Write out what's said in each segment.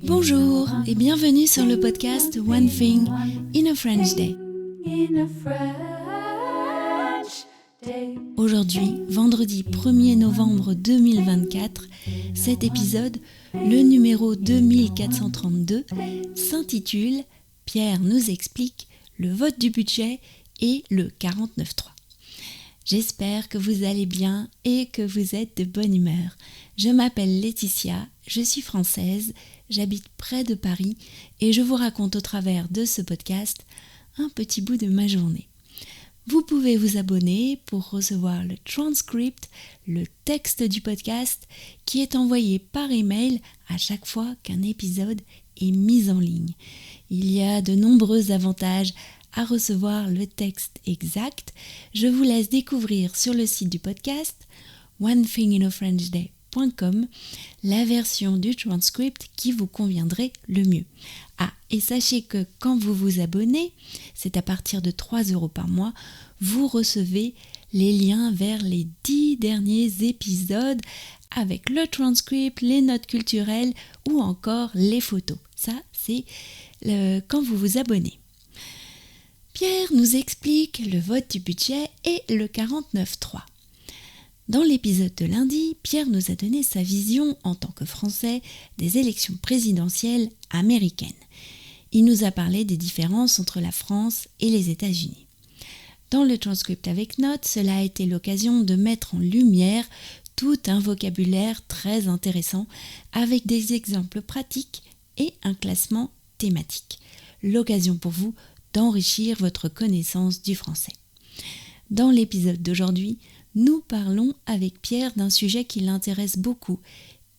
Bonjour et bienvenue sur le podcast One Thing in a French Day. Aujourd'hui, vendredi 1er novembre 2024, cet épisode, le numéro 2432, s'intitule « Pierre nous explique le vote du budget et le 49.3 ». J'espère que vous allez bien et que vous êtes de bonne humeur. Je m'appelle Laetitia, je suis française, j'habite près de Paris et je vous raconte au travers de ce podcast un petit bout de ma journée. Vous pouvez vous abonner pour recevoir le transcript, le texte du podcast qui est envoyé par email à chaque fois qu'un épisode est mis en ligne. Il y a de nombreux avantages à recevoir le texte exact. Je vous laisse découvrir sur le site du podcast onethinginafrenchday.com la version du transcript qui vous conviendrait le mieux. Ah, et sachez que quand vous vous abonnez, c'est à partir de 3 € par mois, vous recevez les liens vers les 10 derniers épisodes avec le transcript, les notes culturelles ou encore les photos. Ça, c'est quand vous vous abonnez. Pierre nous explique le vote du budget et le 49.3. Dans l'épisode de lundi, Pierre nous a donné sa vision en tant que Français des élections présidentielles américaines. Il nous a parlé des différences entre la France et les États-Unis. Dans le transcript avec notes, cela a été l'occasion de mettre en lumière tout un vocabulaire très intéressant avec des exemples pratiques et un classement thématique. L'occasion pour vous d'enrichir votre connaissance du français. Dans l'épisode d'aujourd'hui, nous parlons avec Pierre d'un sujet qui l'intéresse beaucoup,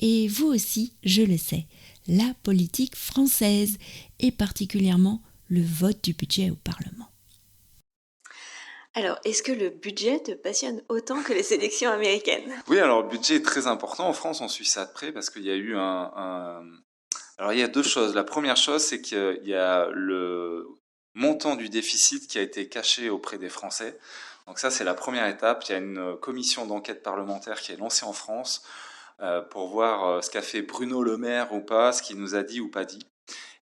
et vous aussi, je le sais, la politique française, et particulièrement le vote du budget au Parlement. Alors, est-ce que le budget te passionne autant que les élections américaines ? Oui, alors le budget est très important. En France, on suit ça de près parce qu'il y a eu Alors, il y a deux choses. La première chose, c'est qu'il y a le montant du déficit qui a été caché auprès des Français. Donc ça, c'est la première étape. Il y a une commission d'enquête parlementaire qui est lancée en France pour voir ce qu'a fait Bruno Le Maire ou pas, ce qu'il nous a dit ou pas dit.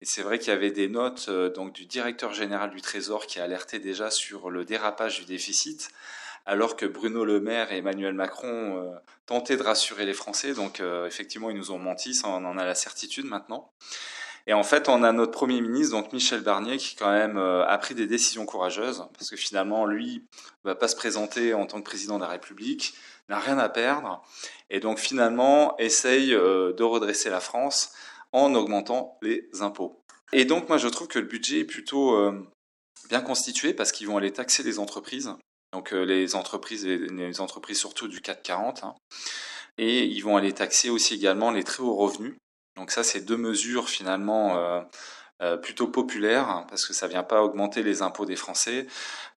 Et c'est vrai qu'il y avait des notes donc du directeur général du Trésor qui alertait déjà sur le dérapage du déficit, alors que Bruno Le Maire et Emmanuel Macron tentaient de rassurer les Français. Donc effectivement, ils nous ont menti, ça, on en a la certitude maintenant. Et en fait, on a notre Premier ministre, donc Michel Barnier, qui quand même a pris des décisions courageuses, parce que finalement, lui ne va pas se présenter en tant que président de la République, n'a rien à perdre, et donc finalement essaye de redresser la France en augmentant les impôts. Et donc moi je trouve que le budget est plutôt bien constitué, parce qu'ils vont aller taxer les entreprises, donc les entreprises surtout du CAC 40, hein, et ils vont aller taxer aussi également les très hauts revenus. Donc ça, c'est deux mesures finalement plutôt populaires, hein, parce que ça vient pas augmenter les impôts des Français.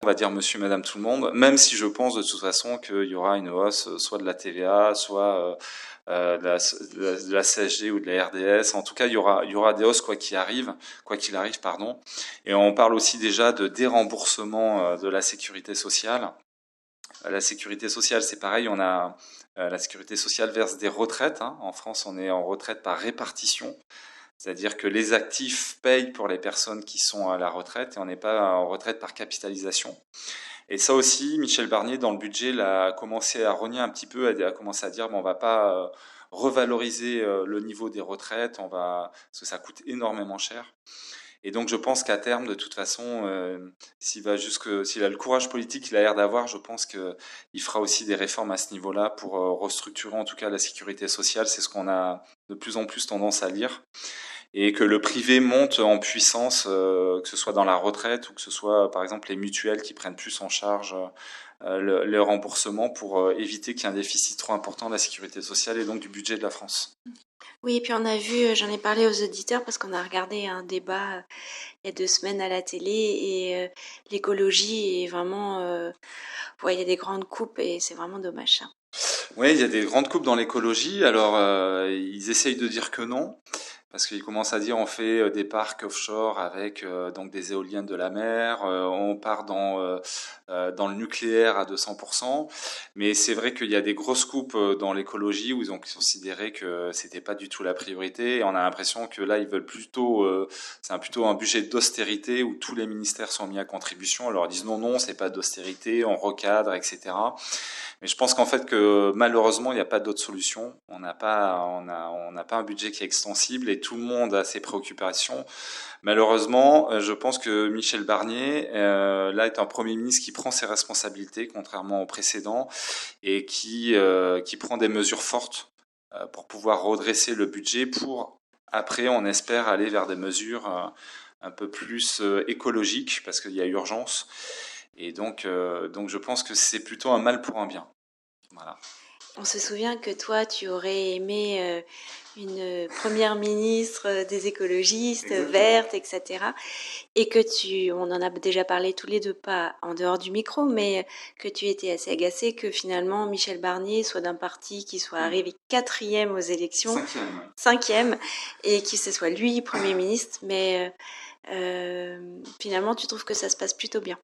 On va dire monsieur, madame, tout le monde, même si je pense de toute façon qu'il y aura une hausse soit de la TVA, soit de la CSG ou de la RDS. En tout cas, il y aura des hausses quoi qu'il arrive, pardon. Et on parle aussi déjà de déremboursement de la sécurité sociale. La sécurité sociale, c'est pareil, on a la sécurité sociale verse des retraites. Hein. En France, on est en retraite par répartition, c'est-à-dire que les actifs payent pour les personnes qui sont à la retraite et on n'est pas en retraite par capitalisation. Et ça aussi, Michel Barnier, dans le budget, a commencé à rogner un petit peu, a commencé à dire bon, on va pas revaloriser le niveau des retraites, parce que ça coûte énormément cher. Et donc je pense qu'à terme, de toute façon, s'il a le courage politique qu'il a l'air d'avoir, je pense qu'il fera aussi des réformes à ce niveau-là pour restructurer en tout cas la sécurité sociale. C'est ce qu'on a de plus en plus tendance à lire. Et que le privé monte en puissance, que ce soit dans la retraite ou que ce soit par exemple les mutuelles qui prennent plus en charge le remboursement pour éviter qu'il y ait un déficit trop important de la sécurité sociale et donc du budget de la France. Oui, et puis on a vu, j'en ai parlé aux auditeurs parce qu'on a regardé un débat il y a 2 semaines à la télé et l'écologie est vraiment... il y a des grandes coupes et c'est vraiment dommage ça. Oui, il y a des grandes coupes dans l'écologie. Alors, ils essayent de dire que non. Parce qu'il commence à dire on fait des parcs offshore avec donc des éoliennes de la mer, on part dans le nucléaire à 200%, mais c'est vrai qu'il y a des grosses coupes dans l'écologie où ils ont considéré que c'était pas du tout la priorité, et on a l'impression que là ils veulent plutôt, c'est plutôt un budget d'austérité où tous les ministères sont mis à contribution. Alors ils disent non, c'est pas d'austérité, on recadre, etc. Mais je pense qu'en fait que malheureusement il n'y a pas d'autre solution. On n'a pas un budget qui est extensible et tout le monde a ses préoccupations. Malheureusement, je pense que Michel Barnier là est un Premier ministre qui prend ses responsabilités, contrairement au précédent, et qui prend des mesures fortes pour pouvoir redresser le budget pour après on espère aller vers des mesures un peu plus écologiques parce qu'il y a urgence. Et donc je pense que c'est plutôt un mal pour un bien. Voilà. On se souvient que toi, tu aurais aimé une première ministre des écologistes, verte, etc. Et que on en a déjà parlé tous les deux, pas en dehors du micro, mais que tu étais assez agacé que finalement Michel Barnier soit d'un parti qui soit arrivé 4e aux élections, 5e, et que ce soit lui Premier ministre, mais finalement tu trouves que ça se passe plutôt bien.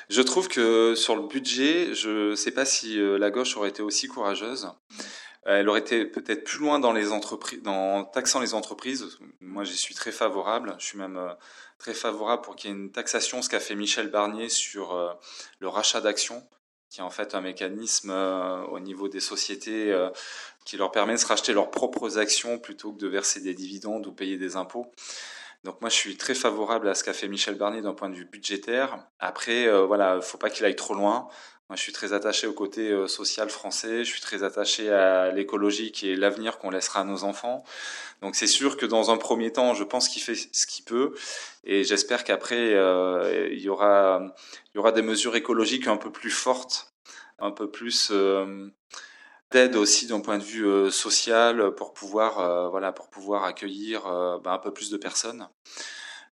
Je trouve que sur le budget, je ne sais pas si la gauche aurait été aussi courageuse. Elle aurait été peut-être plus loin dans les entreprises, dans taxant les entreprises. Moi, j'y suis très favorable. Je suis même très favorable pour qu'il y ait une taxation, ce qu'a fait Michel Barnier sur le rachat d'actions, qui est en fait un mécanisme au niveau des sociétés qui leur permet de se racheter leurs propres actions plutôt que de verser des dividendes ou payer des impôts. Donc moi, je suis très favorable à ce qu'a fait Michel Barnier d'un point de vue budgétaire. Après, voilà, faut pas qu'il aille trop loin. Moi, je suis très attaché au côté social français. Je suis très attaché à l'écologie qui est l'avenir qu'on laissera à nos enfants. Donc c'est sûr que dans un premier temps, je pense qu'il fait ce qu'il peut. Et j'espère qu'après, il y aura des mesures écologiques un peu plus fortes, un peu plus d'aide aussi d'un point de vue social pour pouvoir accueillir un peu plus de personnes,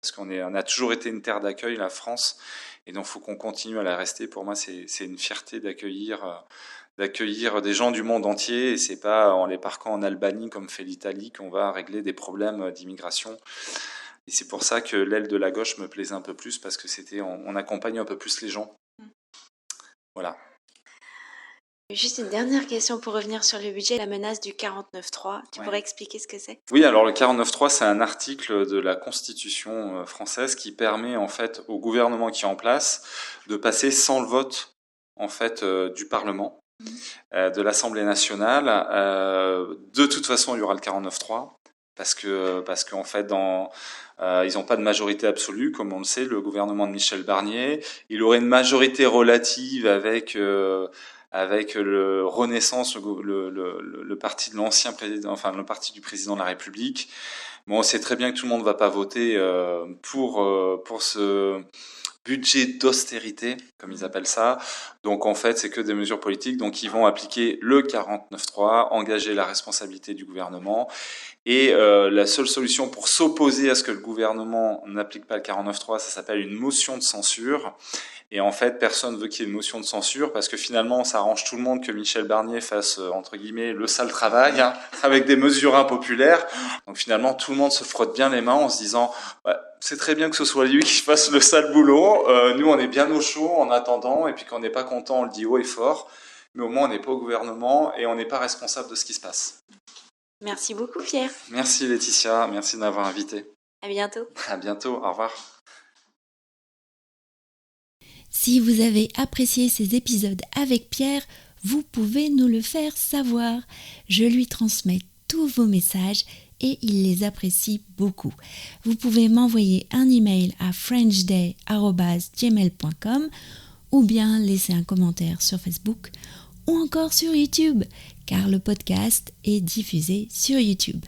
parce on a toujours été une terre d'accueil, la France, et donc il faut qu'on continue à la rester. Pour moi, c'est une fierté d'accueillir des gens du monde entier, et c'est pas en les parquant en Albanie comme fait l'Italie qu'on va régler des problèmes d'immigration. Et c'est pour ça que l'aile de la gauche me plaisait un peu plus, parce que on accompagne un peu plus les gens. Voilà. Juste une dernière question pour revenir sur le budget, la menace du 49.3. Tu pourrais expliquer ce que c'est ? Oui, alors le 49.3, c'est un article de la Constitution française qui permet en fait au gouvernement qui est en place de passer sans le vote en fait du Parlement, de l'Assemblée nationale. De toute façon, il y aura le 49.3 parce qu'en fait ils n'ont pas de majorité absolue, comme on le sait, le gouvernement de Michel Barnier. Il aurait une majorité relative avec le Renaissance, le parti de l'ancien président, enfin le parti du président de la République. Bon, on sait très bien que tout le monde ne va pas voter pour ce budget d'austérité, comme ils appellent ça. Donc en fait, c'est que des mesures politiques. Donc ils vont appliquer le 49.3, engager la responsabilité du gouvernement. Et la seule solution pour s'opposer à ce que le gouvernement n'applique pas le 49.3, ça s'appelle une motion de censure. Et en fait, personne ne veut qu'il y ait une motion de censure parce que finalement, ça arrange tout le monde que Michel Barnier fasse, entre guillemets, le sale travail, avec des mesures impopulaires. Donc finalement, tout le monde se frotte bien les mains en se disant c'est très bien que ce soit lui qui fasse le sale boulot. Nous, on est bien au chaud en attendant. Et puis quand on n'est pas content, on le dit haut et fort. Mais au moins, on n'est pas au gouvernement et on n'est pas responsable de ce qui se passe. Merci beaucoup, Pierre. Merci, Laetitia. Merci de m'avoir invité. À bientôt. À bientôt. Au revoir. Si vous avez apprécié ces épisodes avec Pierre, vous pouvez nous le faire savoir. Je lui transmets tous vos messages et il les apprécie beaucoup. Vous pouvez m'envoyer un email à frenchday@gmail.com ou bien laisser un commentaire sur Facebook ou encore sur YouTube, car le podcast est diffusé sur YouTube.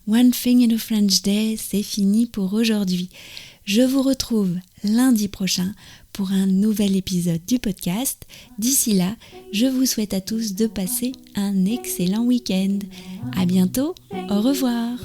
One Thing in a French Day, c'est fini pour aujourd'hui. Je vous retrouve lundi prochain pour un nouvel épisode du podcast. D'ici là, je vous souhaite à tous de passer un excellent week-end. À bientôt, au revoir.